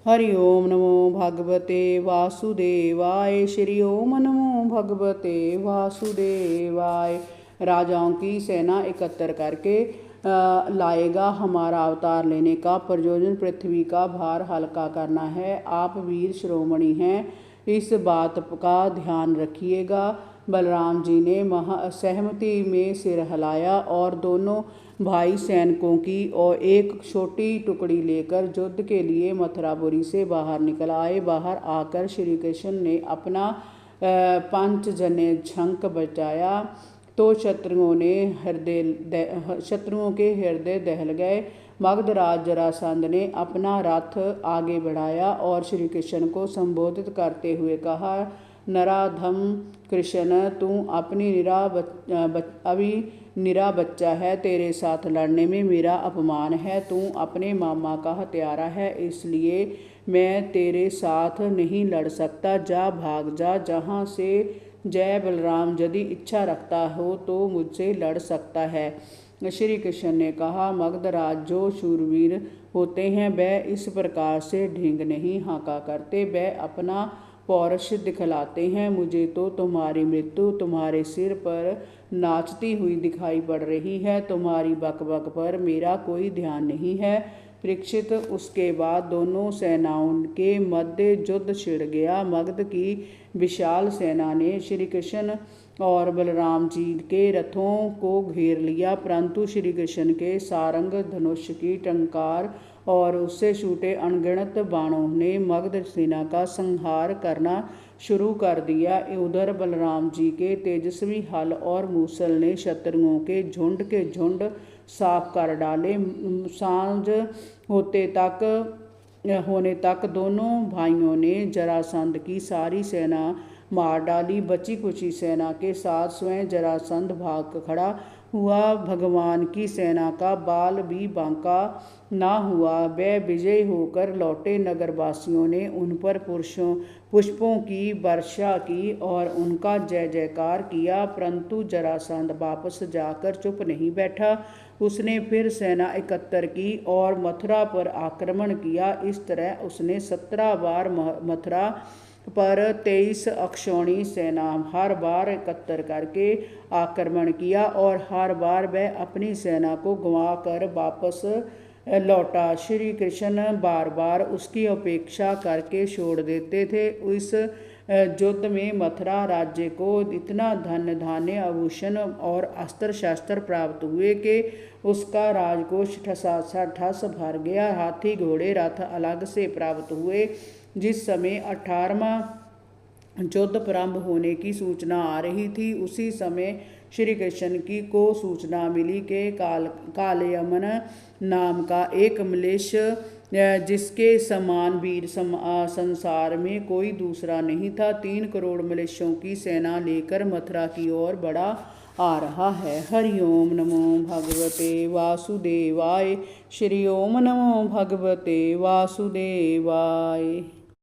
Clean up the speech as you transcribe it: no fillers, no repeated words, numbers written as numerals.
हरि ओम नमो भगवते वासुदेवाय। श्री ओम नमो भगवते वासुदेवाय। राजाओं की सेना एकत्र करके लाएगा हमारा अवतार लेने का प्रयोजन पृथ्वी का भार हल्का करना है। आप वीर श्रोमणी हैं, इस बात का ध्यान रखिएगा। बलराम जी ने सहमति में सिर हिलाया और दोनों भाई सैनिकों की और एक छोटी टुकड़ी लेकर युद्ध के लिए मथुरापुरी से बाहर निकल आए। बाहर आकर श्री कृष्ण ने अपना पंचजन्य शंख बजाया तो शत्रुओं के हृदय दहल गए। मगधराज जरासंध ने अपना रथ आगे बढ़ाया और श्री कृष्ण को संबोधित करते हुए कहा, नराधम कृष्ण, तू अपनी अभी निरा बच्चा है। तेरे साथ लड़ने में मेरा अपमान है। तू अपने मामा का हत्यारा है, इसलिए मैं तेरे साथ नहीं लड़ सकता। जा, भाग जा। जहाँ से जय बलराम यदि इच्छा रखता हो तो मुझसे लड़ सकता है। श्री कृष्ण ने कहा, मगधराज जो शूरवीर होते हैं वह इस प्रकार से ढींग नहीं हाँका करते, वह अपना पौरुष दिखलाते हैं। मुझे तो तुम्हारी मृत्यु तुम्हारे सिर पर नाचती हुई दिखाई पड़ रही है। तुम्हारी बकबक पर मेरा कोई ध्यान नहीं है। परीक्षित, उसके बाद दोनों सेनाओं के मध्य युद्ध छिड़ गया। मगध की विशाल सेना ने श्री कृष्ण और बलराम जी के रथों को घेर लिया, परंतु श्री कृष्ण के सारंग धनुष की टंकार और उससे छूटे अनगिनत बाणों ने मगध सेना का संहार करना शुरू कर दिया। उधर बलराम जी के तेजस्वी हल और मूसल ने शत्रुओं के झुंड साफ कर डाले। सांझ होने तक दोनों भाइयों ने जरासंध की सारी सेना मार डाली। बची कुची सेना के साथ स्वयं जरासंध भाग खड़ा हुआ। भगवान की सेना का बाल भी बांका ना हुआ। वे विजयी होकर लौटे। नगरवासियों ने उन पर पुष्पों की वर्षा की और उनका जय जयकार किया, परंतु जरासंध वापस जाकर चुप नहीं बैठा। उसने फिर सेना एकत्र की और मथुरा पर आक्रमण किया। इस तरह उसने 17 बार मथुरा पर 23 अक्षौणी सेना हर बार एकत्र करके आक्रमण किया और हर बार वह अपनी सेना को गंवा कर वापस लौटा। श्री कृष्ण बार बार उसकी अपेक्षा करके छोड़ देते थे। इस युद्ध में मथुरा राज्य को इतना धन धान्य आभूषण और अस्त्र शस्त्र प्राप्त हुए कि उसका राजकोष ठस भर गया। हाथी घोड़े रथ अलग से प्राप्त हुए। जिस समय 18वां युद्ध प्रारंभ होने की सूचना आ रही थी, उसी समय श्री कृष्ण को सूचना मिली कि कालयमन नाम का एक मलेच्छ, जिसके समान वीर संसार में कोई दूसरा नहीं था, 3 करोड़ मलेच्छों की सेना लेकर मथुरा की ओर बढ़ा आ रहा है। हरि ओम नमो भगवते वासुदेवाय। श्री ओम नमो भगवते वासुदेवाय।